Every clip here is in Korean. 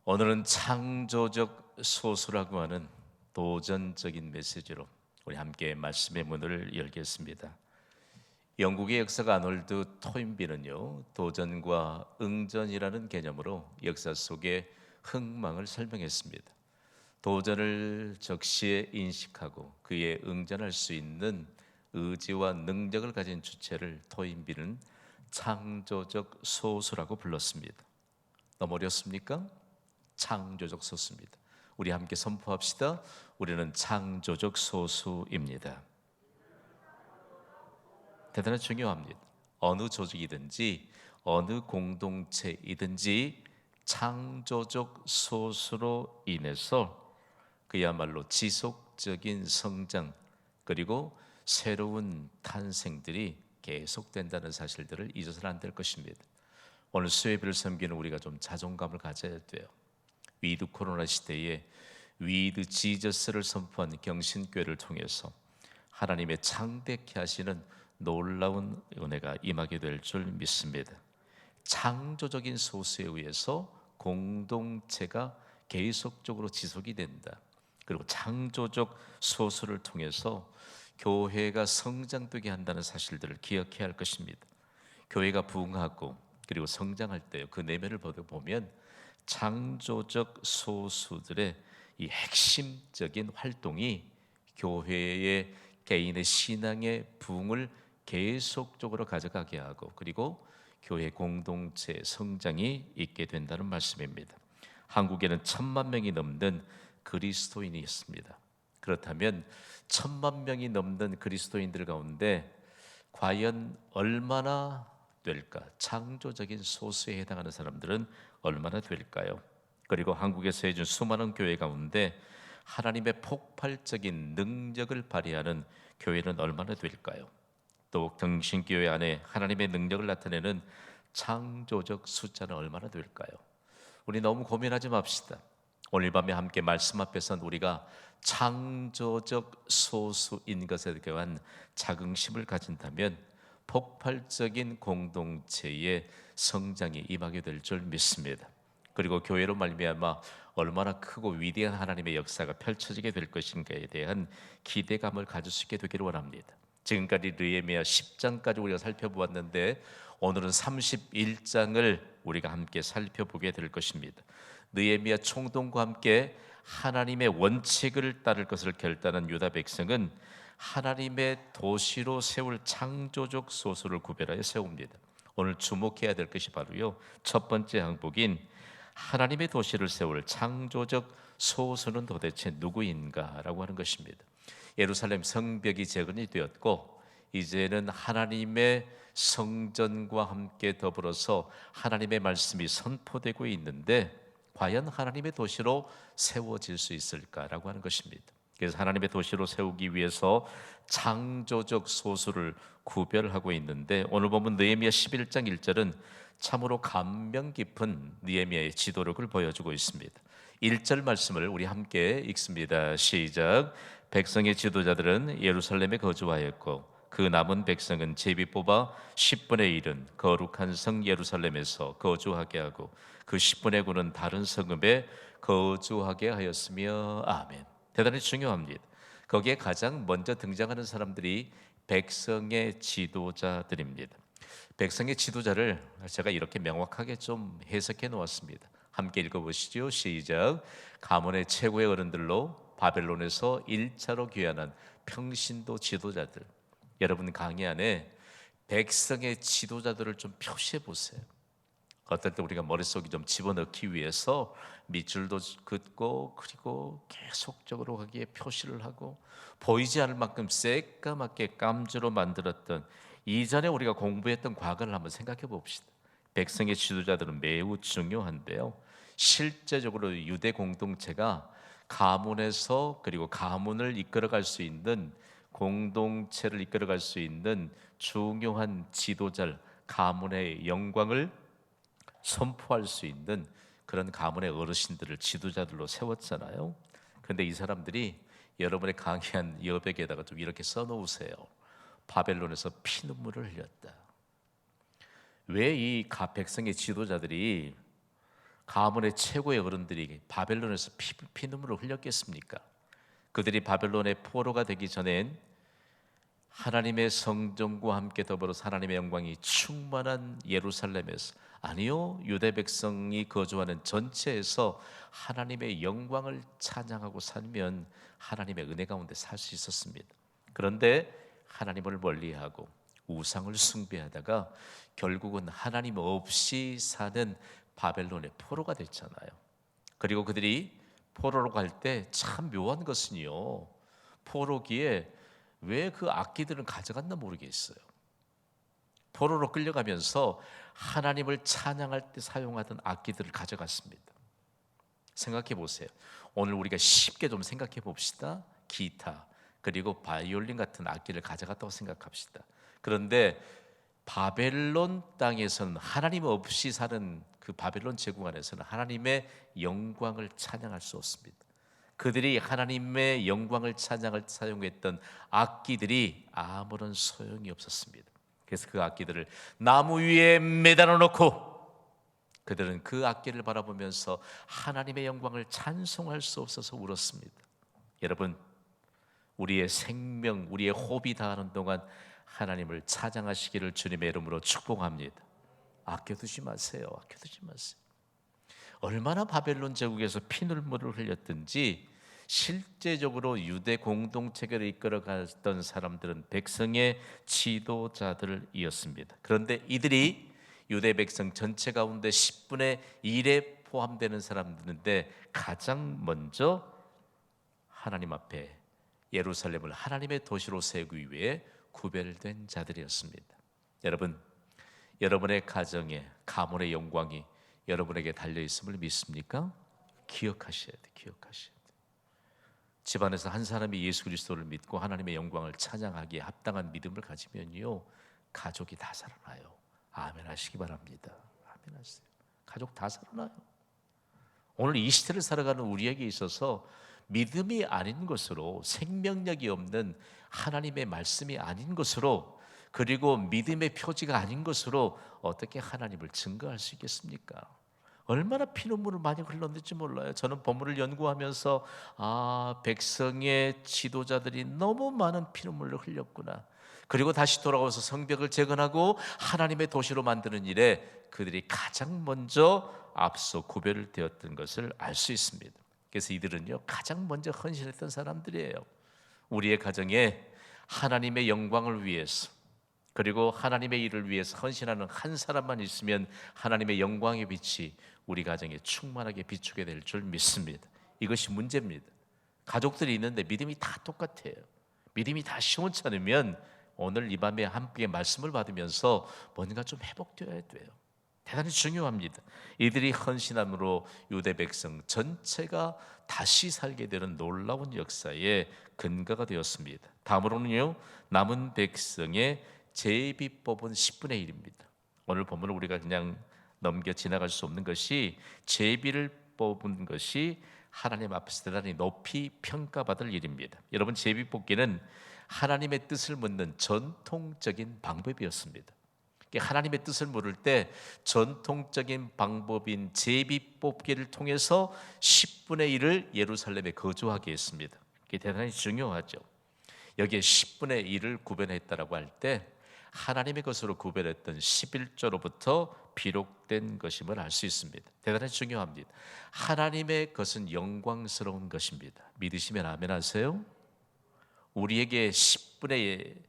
오늘은 창조적 소수라고 하는 도전적인 메시지로 우리 함께 말씀의 문을 열겠습니다. 영국의 역사가 아놀드 토인비는요, 도전과 응전이라는 개념으로 역사 속의 흥망을 설명했습니다. 도전을 적시에 인식하고 그에 응전할 수 있는 의지와 능력을 가진 주체를 토인비는 창조적 소수라고 불렀습니다. 너무 어렵습니까? 창조적 소수입니다. 우리 함께 선포합시다. 우리는 창조적 소수입니다. 대단히 중요합니다. 어느 조직이든지 어느 공동체이든지 창조적 소수로 인해서 그야말로 지속적인 성장 그리고 새로운 탄생들이 계속된다는 사실들을 잊어서는 안 될 것입니다. 오늘 수요일을 섬기는 우리가 좀 자존감을 가져야 돼요. 위드 코로나 시대에 위드 지저스를 선포한 경신교회를 통해서 하나님의 창대케 하시는 놀라운 은혜가 임하게 될 줄 믿습니다. 창조적인 소수에 의해서 공동체가 계속적으로 지속이 된다. 그리고 창조적 소수를 통해서 교회가 성장되게 한다는 사실들을 기억해야 할 것입니다. 교회가 부흥하고 그리고 성장할 때 그 내면을 보면 창조적 소수들의 이 핵심적인 활동이 교회의 개인의 신앙의 부흥을 계속적으로 가져가게 하고 그리고 교회 공동체 성장이 있게 된다는 말씀입니다. 한국에는 1,000만 명이 넘는 그리스도인이 있습니다. 그렇다면 1,000만 명이 넘는 그리스도인들 가운데 과연 얼마나 될까? 창조적인 소수에 해당하는 사람들은 얼마나 될까요? 그리고 한국에서 해준 수많은 교회 가운데 하나님의 폭발적인 능력을 발휘하는 교회는 얼마나 될까요? 또 경신교회 안에 하나님의 능력을 나타내는 창조적 숫자는 얼마나 될까요? 우리 너무 고민하지 맙시다. 오늘 밤에 함께 말씀 앞에선 우리가 창조적 소수인 것에 대한 자긍심을 가진다면 폭발적인 공동체의 성장이 임하게 될 줄 믿습니다. 그리고 교회로 말미암아 얼마나 크고 위대한 하나님의 역사가 펼쳐지게 될 것인가에 대한 기대감을 가질 수 있게 되기를 원합니다. 지금까지 느헤미야 10장까지 우리가 살펴보았는데 오늘은 31장을 우리가 함께 살펴보게 될 것입니다. 느헤미야 총독과 함께 하나님의 원칙을 따를 것을 결단한 유다 백성은 하나님의 도시로 세울 창조적 소수를 구별하여 세웁니다. 오늘 주목해야 될 것이 바로요, 첫 번째 항목인 하나님의 도시를 세울 창조적 소수는 도대체 누구인가라고 하는 것입니다. 예루살렘 성벽이 재건이 되었고 이제는 하나님의 성전과 함께 더불어서 하나님의 말씀이 선포되고 있는데 과연 하나님의 도시로 세워질 수 있을까라고 하는 것입니다. 그래서 하나님의 도시로 세우기 위해서 창조적 소수를 구별하고 있는데 오늘 보면 느헤미야 11장 1절은 참으로 감명 깊은 느헤미야의 지도력을 보여주고 있습니다. 1절 말씀을 우리 함께 읽습니다. 시작. 백성의 지도자들은 예루살렘에 거주하였고 그 남은 백성은 제비 뽑아 10분의 1은 거룩한 성 예루살렘에서 거주하게 하고 그 10분의 9는 다른 성읍에 거주하게 하였으며 아멘. 대단히 중요합니다. 거기에 가장 먼저 등장하는 사람들이 백성의 지도자들입니다. 백성의 지도자를 제가 이렇게 명확하게 좀 해석해 놓았습니다. 함께 읽어보시죠. 시작. 가문의 최고의 어른들로 바벨론에서 1차로 귀환한 평신도 지도자들. 여러분 강의 안에 백성의 지도자들을 좀 표시해 보세요. 어떨 때 우리가 머릿속에 좀 집어넣기 위해서 밑줄도 긋고 그리고 계속적으로 거기에 표시를 하고 보이지 않을 만큼 새까맣게 깜주로 만들었던 이전에 우리가 공부했던 과거를 한번 생각해 봅시다. 백성의 지도자들은 매우 중요한데요. 실제적으로 유대 공동체가 가문에서 그리고 가문을 이끌어갈 수 있는 공동체를 이끌어갈 수 있는 중요한 지도자, 가문의 영광을 선포할 수 있는 그런 가문의 어르신들을 지도자들로 세웠잖아요. 그런데 이 사람들이 여러분의 강의한 여백에다가 좀 이렇게 써놓으세요. 바벨론에서 피눈물을 흘렸다. 왜 이 백성의 지도자들이 가문의 최고의 어른들이 바벨론에서 피눈물을 흘렸겠습니까? 그들이 바벨론의 포로가 되기 전엔 하나님의 성전과 함께 더불어 하나님의 영광이 충만한 예루살렘에서, 아니요, 유대 백성이 거주하는 전체에서 하나님의 영광을 찬양하고 살면 하나님의 은혜 가운데 살 수 있었습니다. 그런데 하나님을 멀리하고 우상을 숭배하다가 결국은 하나님 없이 사는 바벨론의 포로가 됐잖아요. 그리고 그들이 포로로 갈 때 참 묘한 것은요, 포로기에 왜 그 악기들은 가져갔나 모르겠어요. 포로로 끌려가면서 하나님을 찬양할 때 사용하던 악기들을 가져갔습니다. 생각해 보세요. 오늘 우리가 쉽게 좀 생각해 봅시다. 기타 그리고 바이올린 같은 악기를 가져갔다고 생각합시다. 그런데 바벨론 땅에서는 하나님 없이 사는 그 바벨론 제국 안에서는 하나님의 영광을 찬양할 수 없습니다. 그들이 하나님의 영광을 찬양할 때 사용했던 악기들이 아무런 소용이 없었습니다. 그래서 그 악기들을 나무 위에 매달아 놓고 그들은 그 악기를 바라보면서 하나님의 영광을 찬송할 수 없어서 울었습니다. 여러분, 우리의 생명, 우리의 호흡이 다하는 동안 하나님을 찬양하시기를 주님의 이름으로 축복합니다. 아껴두지 마세요. 아껴두지 마세요. 얼마나 바벨론 제국에서 피눈물을 흘렸든지 실제적으로 유대 공동체를 이끌어갔던 사람들은 백성의 지도자들이었습니다. 그런데 이들이 유대 백성 전체 가운데 10분의 1에 포함되는 사람들인데 가장 먼저 하나님 앞에 예루살렘을 하나님의 도시로 세우기 위해 구별된 자들이었습니다. 여러분, 여러분의 가정에 가문의 영광이 여러분에게 달려있음을 믿습니까? 기억하셔야 돼. 기억하셔야 돼. 집안에서 한 사람이 예수 그리스도를 믿고 하나님의 영광을 찬양하기에 합당한 믿음을 가지면요, 가족이 다 살아나요. 아멘 하시기 바랍니다. 아멘 하세요. 가족 다 살아나요. 오늘 이 시대를 살아가는 우리에게 있어서 믿음이 아닌 것으로, 생명력이 없는 하나님의 말씀이 아닌 것으로, 그리고 믿음의 표지가 아닌 것으로 어떻게 하나님을 증거할 수 있겠습니까? 얼마나 피눈물을 많이 흘렀는지 몰라요. 저는 본문을 연구하면서 백성의 지도자들이 너무 많은 피눈물을 흘렸구나. 그리고 다시 돌아와서 성벽을 재건하고 하나님의 도시로 만드는 일에 그들이 가장 먼저 앞서 구별되었던 것을 알 수 있습니다. 그래서 이들은요, 가장 먼저 헌신했던 사람들이에요. 우리의 가정에 하나님의 영광을 위해서, 그리고 하나님의 일을 위해서 헌신하는 한 사람만 있으면 하나님의 영광의 빛이 우리 가정에 충만하게 비추게 될 줄 믿습니다. 이것이 문제입니다. 가족들이 있는데 믿음이 다 똑같아요. 믿음이 다 시원찮으면 오늘 이 밤에 함께 말씀을 받으면서 뭔가 좀 회복되어야 돼요. 대단히 중요합니다. 이들이 헌신함으로 유대 백성 전체가 다시 살게 되는 놀라운 역사의 근거가 되었습니다. 다음으로는요, 남은 백성의 제비뽑은 10분의 1입니다. 오늘 본문을 우리가 그냥 넘겨 지나갈 수 없는 것이, 제비를 뽑은 것이 하나님 앞에서 대단히 높이 평가받을 일입니다. 여러분, 제비 뽑기는 하나님의 뜻을 묻는 전통적인 방법이었습니다. 하나님의 뜻을 물을 때 전통적인 방법인 제비 뽑기를 통해서 10분의 1을 예루살렘에 거주하게 했습니다. 이게 대단히 중요하죠. 여기에 10분의 1을 구별했다라고 할 때 하나님의 것으로 구별했던 11조로부터 비록된 것임을 알 수 있습니다. 대단히 중요합니다. 하나님의 것은 영광스러운 것입니다. 믿으시면 아멘 하세요. 우리에게 10분의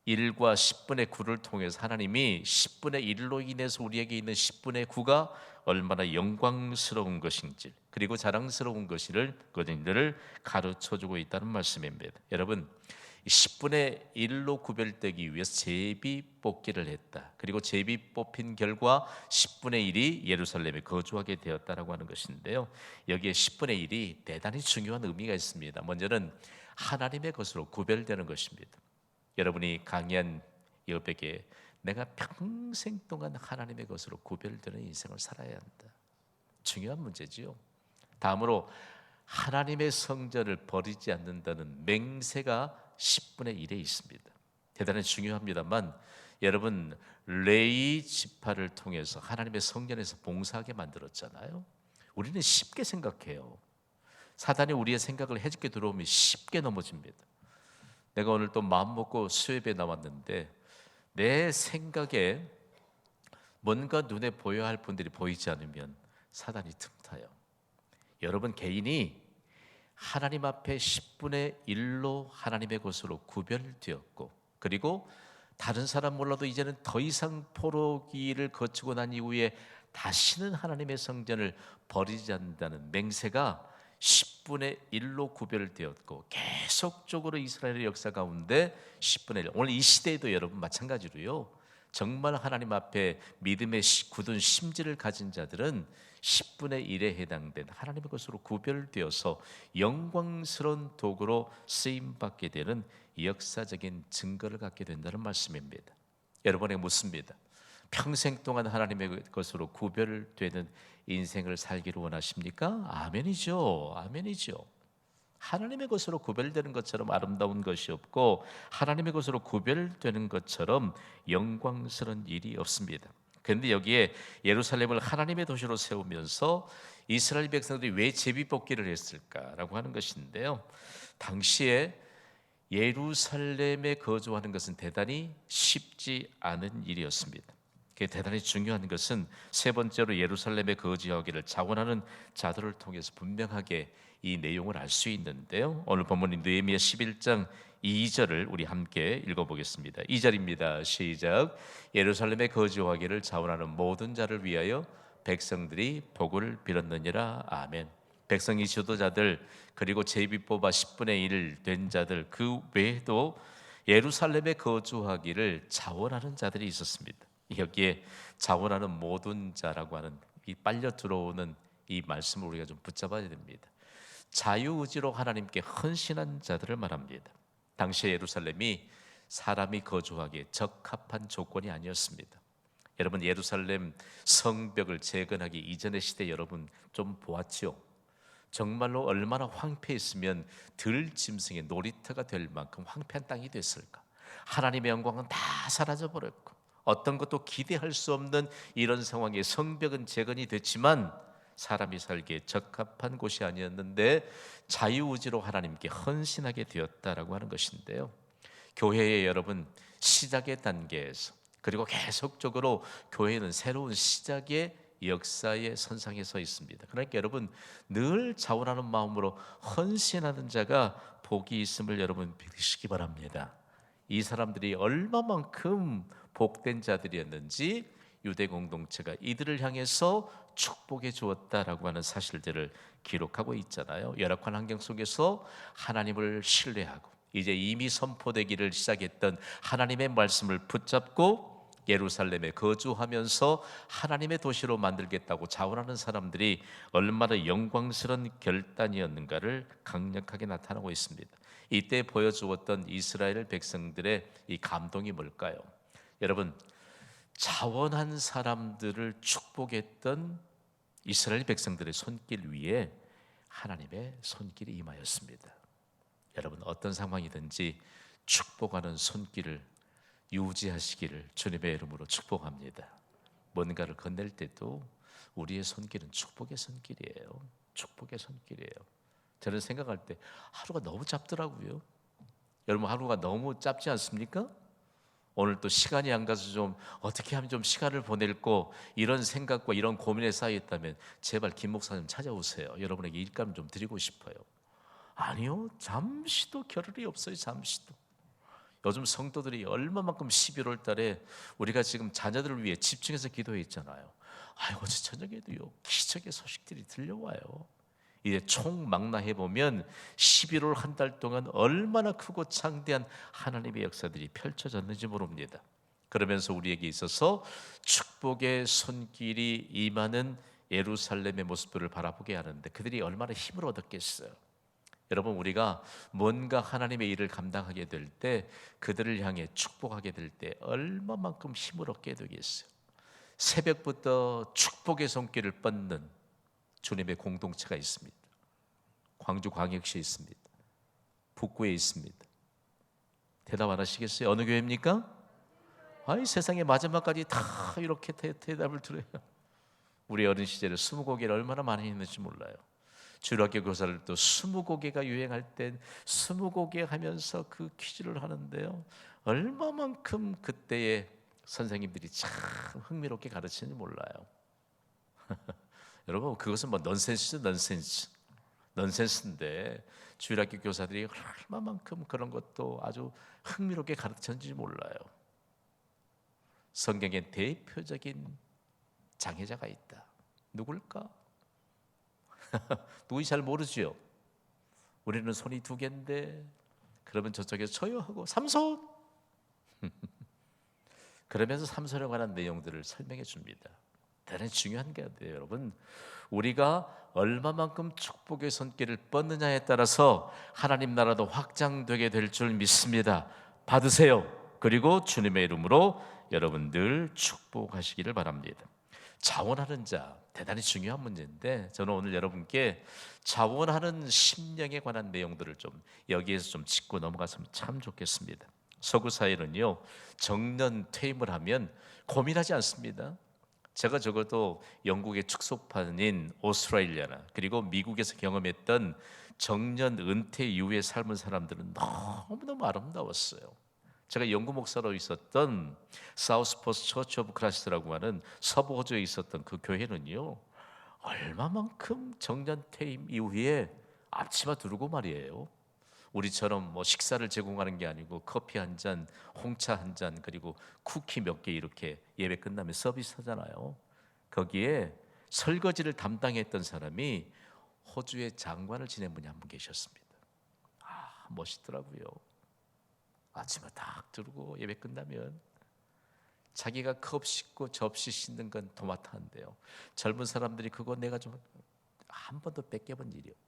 1과 10분의 9를 통해서 하나님이 10분의 1로 인해서 우리에게 있는 10분의 9가 얼마나 영광스러운 것인지, 그리고 자랑스러운 것인지를 가르쳐주고 있다는 말씀입니다. 여러분, 10분의 1로 구별되기 위해서 제비 뽑기를 했다. 그리고 제비 뽑힌 결과 10분의 1이 예루살렘에 거주하게 되었다라고 하는 것인데요, 여기에 10분의 1이 대단히 중요한 의미가 있습니다. 먼저는 하나님의 것으로 구별되는 것입니다. 여러분이 강의한 여백에 내가 평생 동안 하나님의 것으로 구별되는 인생을 살아야 한다. 중요한 문제지요. 다음으로 하나님의 성전을 버리지 않는다는 맹세가 10분의 1에 있습니다. 대단히 중요합니다만 여러분, 레위 지파를 통해서 하나님의 성전에서 봉사하게 만들었잖아요. 우리는 쉽게 생각해요. 사단이 우리의 생각을 해집게 들어오면 쉽게 넘어집니다. 내가 오늘 또 마음 먹고 수협에 나왔는데 내 생각에 뭔가 눈에 보여야 할 분들이 보이지 않으면 사단이 틈타요. 여러분 개인이 하나님 앞에 10분의 1로 하나님의 것으로 구별되었고, 그리고 다른 사람 몰라도 이제는 더 이상 포로기를 거치고 난 이후에 다시는 하나님의 성전을 버리지 않는다는 맹세가 10분의 1로 구별되었고, 계속적으로 이스라엘의 역사 가운데 10분의 1, 오늘 이 시대에도 여러분 마찬가지로요, 정말 하나님 앞에 믿음의 굳은 심지를 가진 자들은 10분의 1에 해당된 하나님의 것으로 구별되어서 영광스러운 도구로 쓰임받게 되는 역사적인 증거를 갖게 된다는 말씀입니다. 여러분에게 묻습니다. 평생 동안 하나님의 것으로 구별되는 인생을 살기를 원하십니까? 아멘이죠. 아멘이죠. 하나님의 것으로 구별되는 것처럼 아름다운 것이 없고, 하나님의 것으로 구별되는 것처럼 영광스러운 일이 없습니다. 그런데 여기에 예루살렘을 하나님의 도시로 세우면서 이스라엘 백성들이 왜 제비뽑기를 했을까라고 하는 것인데요, 당시에 예루살렘에 거주하는 것은 대단히 쉽지 않은 일이었습니다. 그게 대단히 중요한 것은 세 번째로 예루살렘에 거주하기를 자원하는 자들을 통해서 분명하게 이 내용을 알 수 있는데요, 오늘 본문인 느헤미야 11장 2절을 우리 함께 읽어보겠습니다. 2절입니다. 시작. 예루살렘에 거주하기를 자원하는 모든 자를 위하여 백성들이 복을 빌었느니라. 아멘. 백성이 지도자들, 그리고 제비 뽑아 10분의 1 된 자들, 그 외에도 예루살렘에 거주하기를 자원하는 자들이 있었습니다. 여기에 자원하는 모든 자라고 하는 이 빨려 들어오는 이 말씀을 우리가 좀 붙잡아야 됩니다. 자유의지로 하나님께 헌신한 자들을 말합니다. 당시 예루살렘이 사람이 거주하기에 적합한 조건이 아니었습니다. 여러분, 예루살렘 성벽을 재건하기 이전의 시대 여러분 좀 보았지요? 정말로 얼마나 황폐했으면 들짐승의 놀이터가 될 만큼 황폐한 땅이 됐을까? 하나님의 영광은 다 사라져버렸고, 어떤 것도 기대할 수 없는 이런 상황에 성벽은 재건이 됐지만 사람이 살기에 적합한 곳이 아니었는데 자유의지로 하나님께 헌신하게 되었다라고 하는 것인데요, 교회의 여러분 시작의 단계에서, 그리고 계속적으로 교회는 새로운 시작의 역사의 선상에 서 있습니다. 그러니까 여러분 늘 자원하는 마음으로 헌신하는 자가 복이 있음을 여러분 믿으시기 바랍니다. 이 사람들이 얼마만큼 복된 자들이었는지 유대 공동체가 이들을 향해서 축복해 주었다라고 하는 사실들을 기록하고 있잖아요. 열악한 환경 속에서 하나님을 신뢰하고 이제 이미 선포되기를 시작했던 하나님의 말씀을 붙잡고 예루살렘에 거주하면서 하나님의 도시로 만들겠다고 자원하는 사람들이 얼마나 영광스러운 결단이었는가를 강력하게 나타나고 있습니다. 이때 보여주었던 이스라엘 백성들의 이 감동이 뭘까요? 여러분, 자원한 사람들을 축복했던 이스라엘 백성들의 손길 위에 하나님의 손길이 임하였습니다. 여러분, 어떤 상황이든지 축복하는 손길을 유지하시기를 주님의 이름으로 축복합니다. 뭔가를 건넬 때도 우리의 손길은 축복의 손길이에요. 축복의 손길이에요. 저는 생각할 때 하루가 너무 짧더라고요. 여러분, 하루가 너무 짧지 않습니까? 오늘 또 시간이 안 가서 좀 어떻게 하면 좀 시간을 보낼고 이런 생각과 이런 고민에 쌓였다면 제발 김 목사님 찾아오세요. 여러분에게 일감 좀 드리고 싶어요. 아니요, 잠시도 겨를이 없어요. 잠시도. 요즘 성도들이 얼마만큼 11월 달에 우리가 지금 자녀들을 위해 집중해서 기도했잖아요. 아이고, 어제 저녁에도요 기적의 소식들이 들려와요. 이제 총망라해 보면 11월 한 달 동안 얼마나 크고 창대한 하나님의 역사들이 펼쳐졌는지 모릅니다. 그러면서 우리에게 있어서 축복의 손길이 임하는 예루살렘의 모습들을 바라보게 하는데 그들이 얼마나 힘을 얻었겠어요. 여러분, 우리가 뭔가 하나님의 일을 감당하게 될 때, 그들을 향해 축복하게 될 때 얼마만큼 힘을 얻게 되겠어요. 새벽부터 축복의 손길을 뻗는 주님의 공동체가 있습니다. 광주 광역시에 있습니다. 북구에 있습니다. 대답 안 하시겠어요? 어느 교회입니까? 아이 세상의 마지막까지 다 이렇게 대답을 들어요. 우리 어린 시절에 스무고개를 얼마나 많이 했는지 몰라요. 중학교 교사를 또 스무고개가 유행할 땐 스무고개 하면서 그 퀴즈를 하는데요, 얼마만큼 그때의 선생님들이 참 흥미롭게 가르치는지 몰라요. 여러분 그것은 뭐 넌센스인데 주일학교 교사들이 얼마만큼 그런 것도 아주 흥미롭게 가르쳤는지 몰라요. 성경에 대표적인 장애자가 있다. 누굴까? 누구인지 잘 모르지요. 우리는 손이 두 개인데 그러면 저쪽에서 저요 하고 삼손 그러면서 삼손에 관한 내용들을 설명해 줍니다. 대단히 중요한 게 돼요, 여러분. 우리가 얼마만큼 축복의 손길을 뻗느냐에 따라서 하나님 나라도 확장되게 될 줄 믿습니다. 받으세요. 그리고 주님의 이름으로 여러분들 축복하시기를 바랍니다. 자원하는 자, 대단히 중요한 문제인데 저는 오늘 여러분께 자원하는 심령에 관한 내용들을 좀 여기에서 좀 짚고 넘어갔으면 참 좋겠습니다. 서구 사회는요, 정년 퇴임을 하면 고민하지 않습니다. 제가 적어도 영국의 축소판인 오스트레일리아나 그리고 미국에서 경험했던 정년 은퇴 이후의 삶을 사람들은 너무너무 아름다웠어요. 제가 영구 목사로 있었던 사우스포스 처치 오브 크라이스트라고 하는 서부 호주에 있었던 그 교회는요, 얼마만큼 정년 퇴임 이후에 앞치마 두르고 말이에요. 우리처럼 뭐 식사를 제공하는 게 아니고 커피 한 잔, 홍차 한 잔, 그리고 쿠키 몇 개 이렇게 예배 끝나면 서비스하잖아요. 거기에 설거지를 담당했던 사람이 호주의 장관을 지낸 분이 한 분 계셨습니다. 멋있더라고요. 아침에 딱 들고 예배 끝나면 자기가 컵 씻고 접시 씻는 건 도맡아한대요. 젊은 사람들이 그거 내가 좀 한 번도 뺏겨본 일이 없대.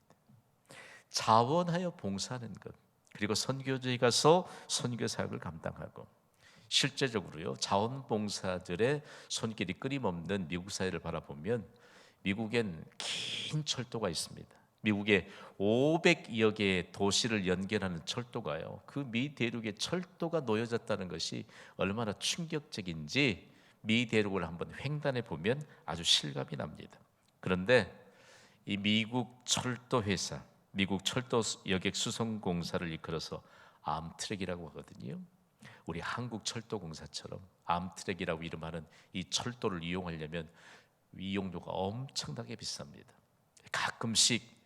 자원하여 봉사하는 것, 그리고 선교지에 가서 선교 사역을 감당하고, 실제적으로요, 자원봉사들의 손길이 끊임없는 미국 사회를 바라보면 미국엔 긴 철도가 있습니다. 미국의 500여 개의 도시를 연결하는 철도가요, 그 미 대륙에 철도가 놓여졌다는 것이 얼마나 충격적인지 미 대륙을 한번 횡단해 보면 아주 실감이 납니다. 그런데 이 미국 철도 회사, 미국 철도 여객 수송공사를 이끌어서 암트랙이라고 하거든요. 우리 한국철도공사처럼 암트랙이라고 이름하는 이 철도를 이용하려면 이용료가 엄청나게 비쌉니다. 가끔씩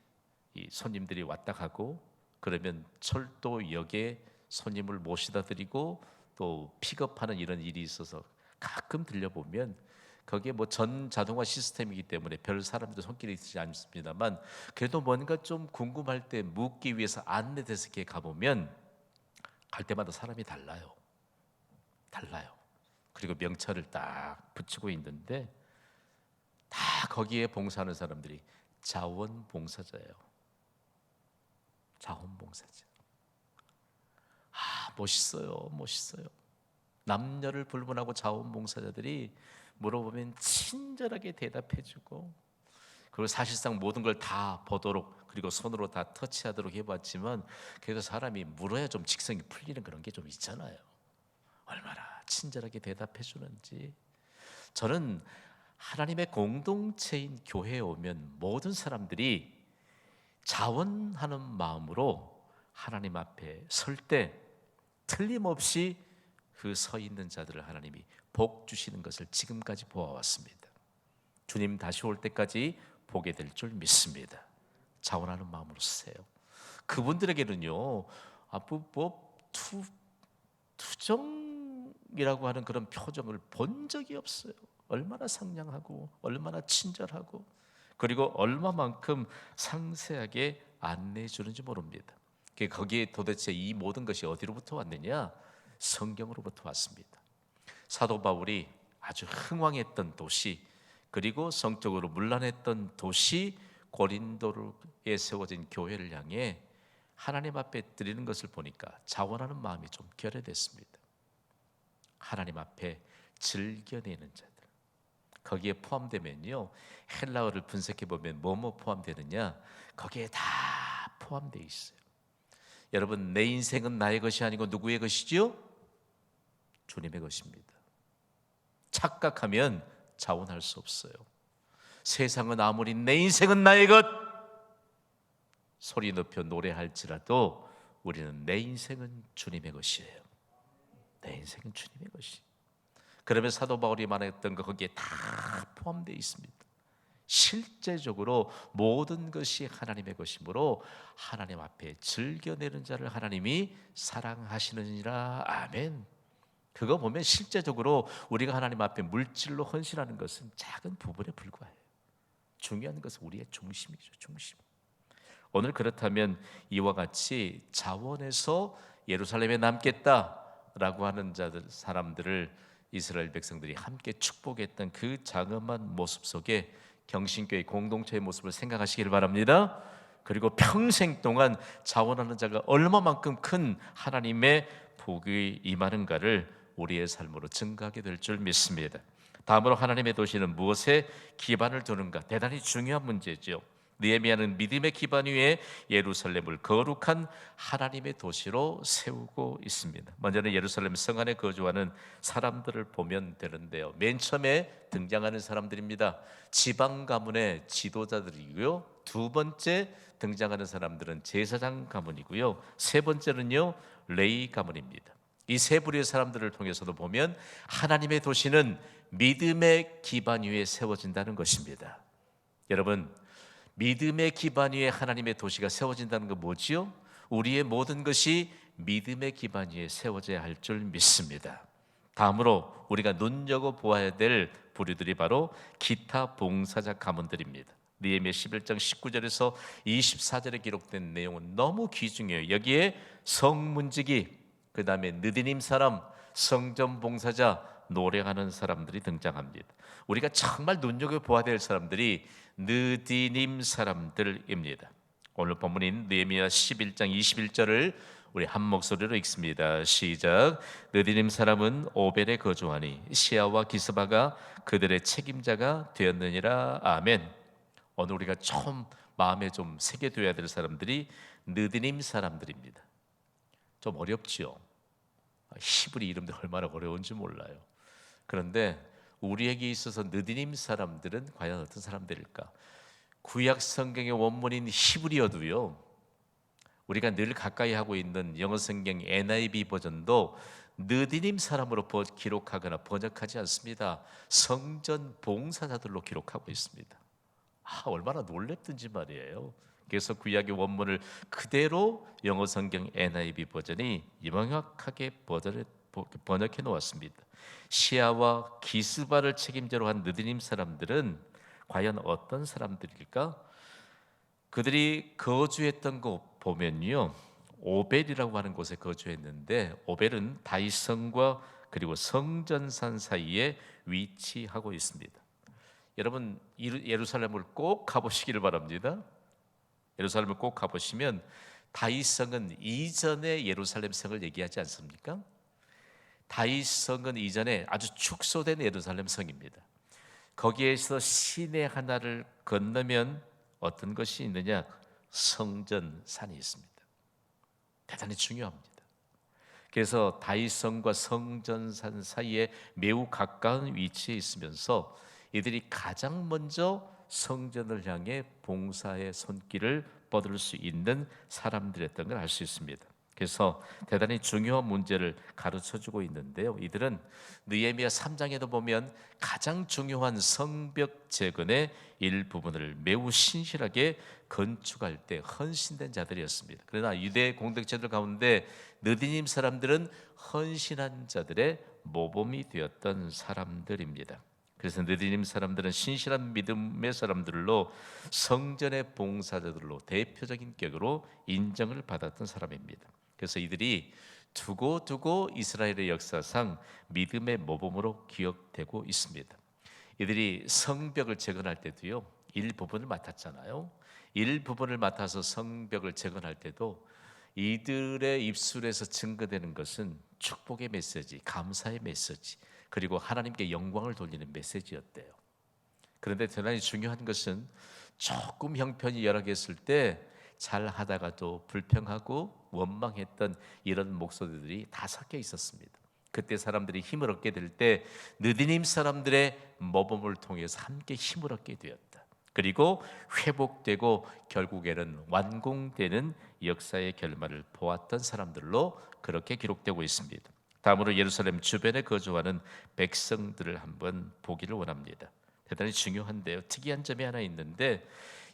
이 손님들이 왔다 가고 그러면 철도역에 손님을 모시다 드리고 또 픽업하는 이런 일이 있어서 가끔 들려보면 거기에 뭐 전 자동화 시스템이기 때문에 별 사람들 손길이 있지 않습니다만, 그래도 뭔가 좀 궁금할 때 묻기 위해서 안내돼서 이렇게 가보면 갈 때마다 사람이 달라요. 그리고 명찰을 딱 붙이고 있는데 다 거기에 봉사하는 사람들이 자원봉사자예요. 자원봉사자. 멋있어요. 남녀를 불문하고 자원봉사자들이 물어보면 친절하게 대답해주고, 그리고 사실상 모든 걸 다 보도록 그리고 손으로 다 터치하도록 해봤지만 그래도 사람이 물어야 좀 직성이 풀리는 그런 게 좀 있잖아요. 얼마나 친절하게 대답해 주는지. 저는 하나님의 공동체인 교회에 오면 모든 사람들이 자원하는 마음으로 하나님 앞에 설 때 틀림없이 그 서 있는 자들을 하나님이 복 주시는 것을 지금까지 보아왔습니다. 주님 다시 올 때까지 보게 될 줄 믿습니다. 자원하는 마음으로 쓰세요. 그분들에게는요, 투정이라고 하는 그런 표정을 본 적이 없어요. 얼마나 상냥하고 얼마나 친절하고 그리고 얼마만큼 상세하게 안내해 주는지 모릅니다. 거기에 도대체 이 모든 것이 어디로부터 왔느냐? 성경으로부터 왔습니다. 사도 바울이 아주 흥왕했던 도시, 그리고 성적으로 문란했던 도시 고린도에 세워진 교회를 향해 하나님 앞에 드리는 것을 보니까 자원하는 마음이 좀 결여됐습니다. 하나님 앞에 즐겨내는 자들, 거기에 포함되면요, 헬라어를 분석해 보면 뭐뭐 포함되느냐, 거기에 다 포함되어 있어요. 여러분, 내 인생은 나의 것이 아니고 누구의 것이지요? 주님의 것입니다. 착각하면 자원할 수 없어요. 세상은 아무리 내 인생은 나의 것 소리 높여 노래할지라도 우리는 내 인생은 주님의 것이에요. 내 인생은 주님의 것이. 그러면 사도 바울이 말했던 거 거기에 다 포함되어 있습니다. 실제적으로 모든 것이 하나님의 것이므로 하나님 앞에 즐겨내는 자를 하나님이 사랑하시느니라. 아멘. 그거 보면 실제적으로 우리가 하나님 앞에 물질로 헌신하는 것은 작은 부분에 불과해요. 중요한 것은 우리의 중심이죠. 중심. 오늘 그렇다면 이와 같이 자원해서 예루살렘에 남겠다라고 하는 사람들을 이스라엘 백성들이 함께 축복했던 그 장엄한 모습 속에 경신교회 공동체의 모습을 생각하시길 바랍니다. 그리고 평생 동안 자원하는 자가 얼마만큼 큰 하나님의 복이 임하는가를 우리의 삶으로 증가하게 될 줄 믿습니다. 다음으로 하나님의 도시는 무엇에 기반을 두는가? 대단히 중요한 문제죠. 느헤미야는 믿음의 기반 위에 예루살렘을 거룩한 하나님의 도시로 세우고 있습니다. 먼저는 예루살렘 성 안에 거주하는 사람들을 보면 되는데요. 맨 처음에 등장하는 사람들입니다. 지방 가문의 지도자들이고요. 두 번째 등장하는 사람들은 제사장 가문이고요. 세 번째는요, 레위 가문입니다. 이 세 부류의 사람들을 통해서도 보면 하나님의 도시는 믿음의 기반 위에 세워진다는 것입니다. 여러분, 믿음의 기반 위에 하나님의 도시가 세워진다는 건 뭐지요? 우리의 모든 것이 믿음의 기반 위에 세워져야 할 줄 믿습니다. 다음으로 우리가 눈여겨보아야 될 부류들이 바로 기타 봉사자 가문들입니다. 느헤미야 11장 19절에서 24절에 기록된 내용은 너무 귀중해요. 여기에 성문지기, 그 다음에 느디님 사람, 성전 봉사자, 노래하는 사람들이 등장합니다. 우리가 정말 눈여겨보아야 될 사람들이 느디님 사람들입니다. 오늘 본문인 느헤미야 11장 21절을 우리 한 목소리로 읽습니다. 시작. 느디님 사람은 오벨에 거주하니 시아와 기스바가 그들의 책임자가 되었느니라. 아멘. 오늘 우리가 처음 마음에 좀 새겨둬야 될 사람들이 느디님 사람들입니다. 좀 어렵지요. 히브리 이름도 얼마나 어려운지 몰라요. 그런데 우리에게 있어서 느디님 사람들은 과연 어떤 사람들일까? 구약 성경의 원문인 히브리어도요, 우리가 늘 가까이 하고 있는 영어 성경 NIV 버전도 느디님 사람으로 기록하거나 번역하지 않습니다. 성전 봉사자들로 기록하고 있습니다. 얼마나 놀랍든지 말이에요. 그래서 구약의 원문을 그대로 영어 성경 NIV 버전이 명확하게 번역해 놓았습니다. 시아와 기스바를 책임자로 한 느디님 사람들은 과연 어떤 사람들일까? 그들이 거주했던 곳 보면요, 오벨이라고 하는 곳에 거주했는데, 오벨은 다윗성과 그리고 성전산 사이에 위치하고 있습니다. 여러분, 예루살렘을 꼭 가보시기를 바랍니다. 예루살렘을 꼭 가보시면 다윗성은 이전의 예루살렘 성을 얘기하지 않습니까? 다윗성은 이전에 아주 축소된 예루살렘 성입니다. 거기에서 시내 하나를 건너면 어떤 것이 있느냐? 성전산이 있습니다. 대단히 중요합니다. 그래서 다윗성과 성전산 사이에 매우 가까운 위치에 있으면서 이들이 가장 먼저 성전을 향해 봉사의 손길을 뻗을 수 있는 사람들이었던 걸 알 수 있습니다. 그래서 대단히 중요한 문제를 가르쳐주고 있는데요, 이들은 느헤미야 3장에도 보면 가장 중요한 성벽 재건의 일부분을 매우 신실하게 건축할 때 헌신된 자들이었습니다. 그러나 유대 공동체들 가운데 느디님 사람들은 헌신한 자들의 모범이 되었던 사람들입니다. 그래서 느디님 사람들은 신실한 믿음의 사람들로 성전의 봉사자들로 대표적인 격으로 인정을 받았던 사람입니다. 그래서 이들이 두고두고 이스라엘의 역사상 믿음의 모범으로 기억되고 있습니다. 이들이 성벽을 재건할 때도요, 일부분을 맡았잖아요. 일부분을 맡아서 성벽을 재건할 때도 이들의 입술에서 증거되는 것은 축복의 메시지, 감사의 메시지, 그리고 하나님께 영광을 돌리는 메시지였대요. 그런데 대단히 중요한 것은 조금 형편이 열악했을 때 잘 하다가도 불평하고 원망했던 이런 목소리들이 다 섞여 있었습니다. 그때 사람들이 힘을 얻게 될 때 느디님 사람들의 모범을 통해서 함께 힘을 얻게 되었다. 그리고 회복되고 결국에는 완공되는 역사의 결말을 보았던 사람들로 그렇게 기록되고 있습니다. 다음으로 예루살렘 주변에 거주하는 백성들을 한번 보기를 원합니다. 대단히 중요한데요. 특이한 점이 하나 있는데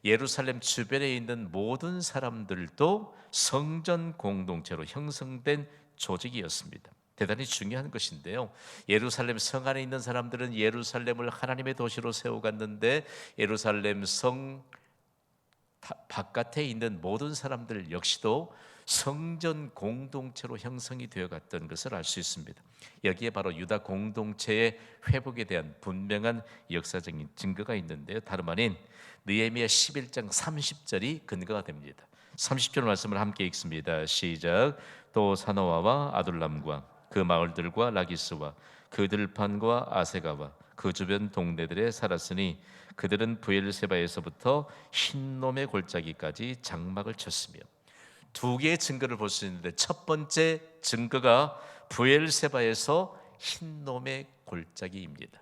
예루살렘 주변에 있는 모든 사람들도 성전 공동체로 형성된 조직이었습니다. 대단히 중요한 것인데요. 예루살렘 성 안에 있는 사람들은 예루살렘을 하나님의 도시로 세워갔는데 예루살렘 성 바깥에 있는 모든 사람들 역시도 성전 공동체로 형성이 되어갔던 것을 알 수 있습니다. 여기에 바로 유다 공동체의 회복에 대한 분명한 역사적인 증거가 있는데요. 다름 아닌 느헤미야 11장 30절이 근거가 됩니다. 30절 말씀을 함께 읽습니다. 시작. 또 사노아와 아둘람과 그 마을들과 라기스와 그 들판과 아세가와 그 주변 동네들에 살았으니 그들은 브엘세바에서부터 흰놈의 골짜기까지 장막을 쳤으며. 두 개의 증거를 볼 수 있는데 첫 번째 증거가 브엘세바에서 흰놈의 골짜기입니다.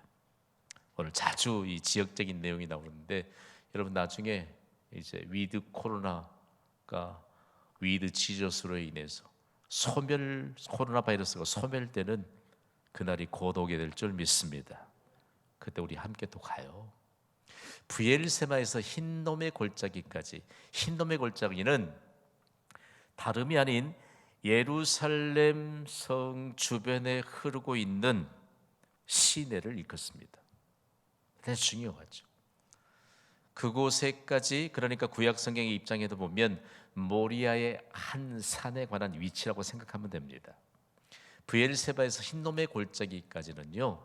오늘 자주 이 지역적인 내용이 나오는데 여러분 나중에 이제 위드 코로나가 위드 지저스로 인해서 코로나 바이러스가 소멸되는 그날이 곧 오게 될 줄 믿습니다. 그때 우리 함께 또 가요. 브엘세바에서 흰놈의 골짜기까지. 흰놈의 골짜기는 다름이 아닌 예루살렘 성 주변에 흐르고 있는 시내를 일컫습니다. 대단히 중요하죠. 그곳에까지, 그러니까 구약 성경의 입장에도 보면 모리아의 한 산에 관한 위치라고 생각하면 됩니다. 브엘세바에서 흰놈의 골짜기까지는요,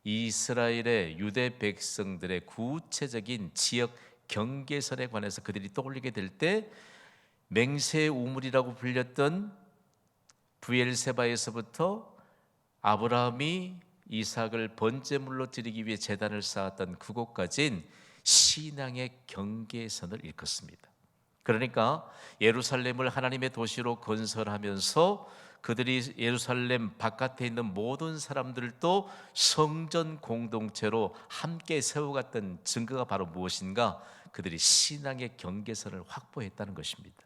이스라엘의 유대 백성들의 구체적인 지역 경계선에 관해서 그들이 떠올리게 될 때 맹세의 우물이라고 불렸던 브엘세바에서부터 아브라함이 이삭을 번제물로 드리기 위해 제단을 쌓았던 그곳까지는 신앙의 경계선을 일컫습니다. 그러니까 예루살렘을 하나님의 도시로 건설하면서 그들이 예루살렘 바깥에 있는 모든 사람들도 성전 공동체로 함께 세워갔던 증거가 바로 무엇인가? 그들이 신앙의 경계선을 확보했다는 것입니다.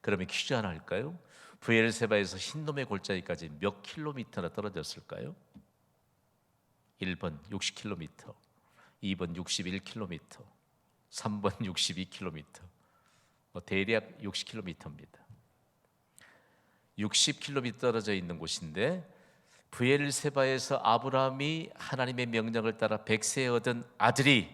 그러면 퀴즈 하나 할까요? 브엘세바에서 흰놈의 골짜기까지 몇 킬로미터나 떨어졌을까요? 1번 60km, 2번 61km, 3번 62km, 대략 60km입니다. 60km 떨어져 있는 곳인데 브엘세바에서 아브라함이 하나님의 명령을 따라 100세에 얻은 아들이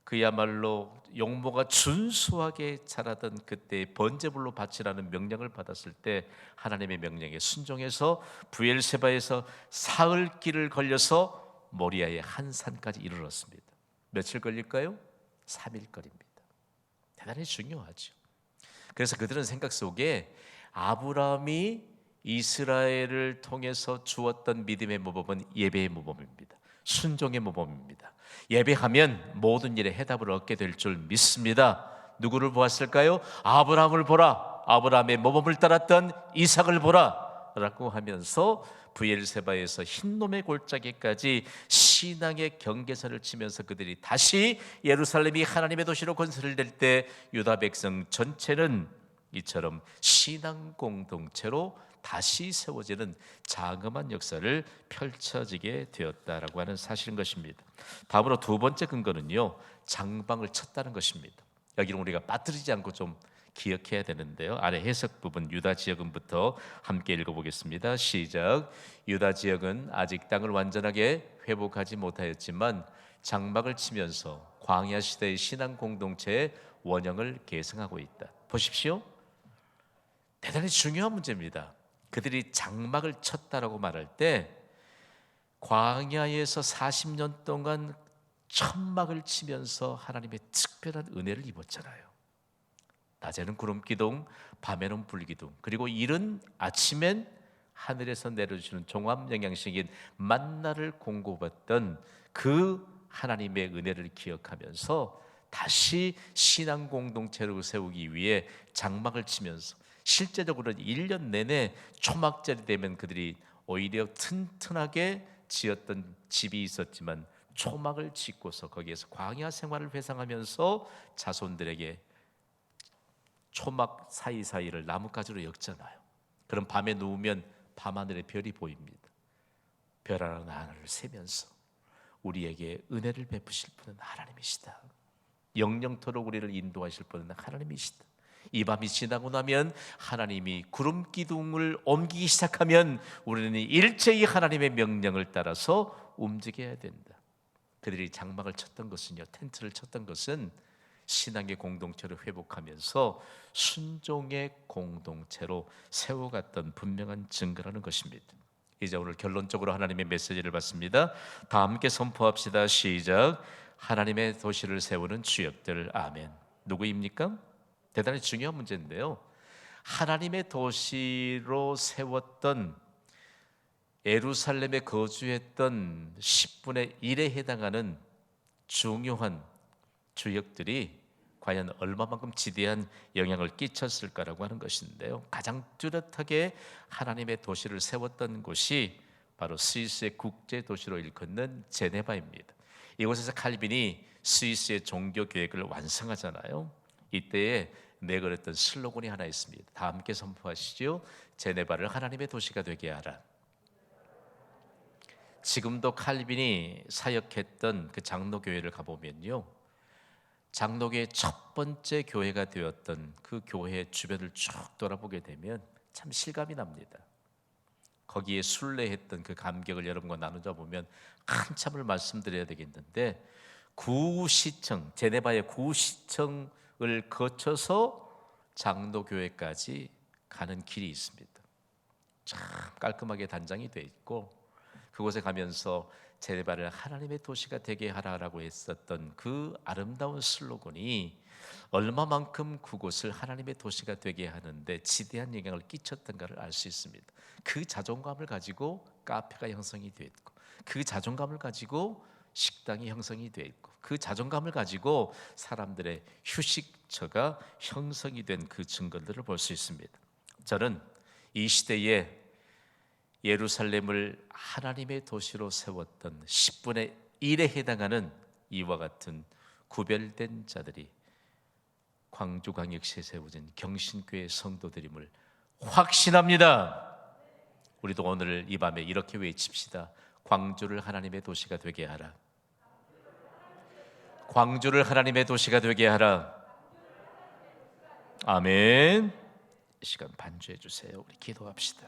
그야말로 용모가 준수하게 자라던 그때 번제물로 바치라는 명령을 받았을 때 하나님의 명령에 순종해서 브엘세바에서 사흘 길을 걸려서 모리아의 한 산까지 이르렀습니다. 며칠 걸릴까요? 3일 거리입니다. 대단히 중요하죠. 그래서 그들은 생각 속에 아브라함이 이스라엘을 통해서 주었던 믿음의 모범은 예배의 모범입니다. 순종의 모범입니다. 예배하면 모든 일에 해답을 얻게 될 줄 믿습니다. 누구를 보았을까요? 아브라함을 보라. 아브라함의 모범을 따랐던 이삭을 보라 라고 하면서 브엘세바에서 흰놈의 골짜기까지 신앙의 경계선을 치면서 그들이 다시 예루살렘이 하나님의 도시로 건설될 때 유다 백성 전체는 이처럼 신앙 공동체로 다시 세워지는 장엄한 역사를 펼쳐지게 되었다라고 하는 사실인 것입니다. 다음으로 두 번째 근거는요, 장방을 쳤다는 것입니다. 여기는 우리가 빠뜨리지 않고 좀 기억해야 되는데요. 아래 해석 부분 유다 지역은부터 함께 읽어보겠습니다. 시작. 유다 지역은 아직 땅을 완전하게 회복하지 못하였지만 장막을 치면서 광야 시대의 신앙 공동체의 원형을 계승하고 있다. 보십시오. 대단히 중요한 문제입니다. 그들이 장막을 쳤다라고 말할 때 광야에서 40년 동안 천막을 치면서 하나님의 특별한 은혜를 입었잖아요. 낮에는 구름 기둥, 밤에는 불 기둥, 그리고 이른 아침엔 하늘에서 내려주시는 종합 영양식인 만나를 공급했던 그 하나님의 은혜를 기억하면서 다시 신앙 공동체를 세우기 위해 장막을 치면서 실제적으로는 1년 내내 초막절이 되면 그들이 오히려 튼튼하게 지었던 집이 있었지만 초막을 짓고서 거기에서 광야 생활을 회상하면서 자손들에게 초막 사이사이를 나뭇가지로 엮잖아요. 그럼 밤에 누우면 밤하늘의 별이 보입니다. 별 하나를 세면서 우리에게 은혜를 베푸실 분은 하나님이시다. 영영토록 우리를 인도하실 분은 하나님이시다. 이 밤이 지나고 나면 하나님이 구름 기둥을 옮기기 시작하면 우리는 일제히 하나님의 명령을 따라서 움직여야 된다. 그들이 장막을 쳤던 것은요, 텐트를 쳤던 것은 신앙의 공동체를 회복하면서 순종의 공동체로 세워갔던 분명한 증거라는 것입니다. 이제 오늘 결론적으로 하나님의 메시지를 받습니다. 다 함께 선포합시다. 시작. 하나님의 도시를 세우는 주역들. 아멘. 누구입니까? 대단히 중요한 문제인데요, 하나님의 도시로 세웠던 예루살렘에 거주했던 10분의 1에 해당하는 중요한 주역들이 과연 얼마만큼 지대한 영향을 끼쳤을까라고 하는 것인데요, 가장 뚜렷하게 하나님의 도시를 세웠던 곳이 바로 스위스의 국제 도시로 일컫는 제네바입니다. 이곳에서 칼빈이 스위스의 종교 계획을 완성하잖아요. 이때에 내걸었던 슬로건이 하나 있습니다. 다 함께 선포하시죠. 제네바를 하나님의 도시가 되게 하라. 지금도 칼빈이 사역했던 그 장로교회를 가보면요, 장로교의 첫 번째 교회가 되었던 그 교회 주변을 쭉 돌아보게 되면 참 실감이 납니다. 거기에 순례했던 그 감격을 여러분과 나누다 보면 한참을 말씀드려야 되겠는데, 구시청, 제네바의 구시청을 거쳐서 장로교회까지 가는 길이 있습니다. 참 깔끔하게 단장이 되어 있고, 그곳에 가면서 제네바를 하나님의 도시가 되게 하라라고 했었던 그 아름다운 슬로건이 얼마만큼 그곳을 하나님의 도시가 되게 하는데 지대한 영향을 끼쳤던가를 알 수 있습니다. 그 자존감을 가지고 카페가 형성이 되어 있고, 그 자존감을 가지고 식당이 형성이 되어 있고, 그 자존감을 가지고 사람들의 휴식처가 형성이 된 그 증거들을 볼 수 있습니다. 저는 이 시대에 예루살렘을 하나님의 도시로 세웠던 10분의 1에 해당하는 이와 같은 구별된 자들이 광주광역시에 세워진 경신교회 성도들임을 확신합니다. 우리도 오늘 이 밤에 이렇게 외칩시다. 광주를 하나님의 도시가 되게 하라. 광주를 하나님의 도시가 되게 하라. 아멘. 이 시간 반주해 주세요. 우리 기도합시다.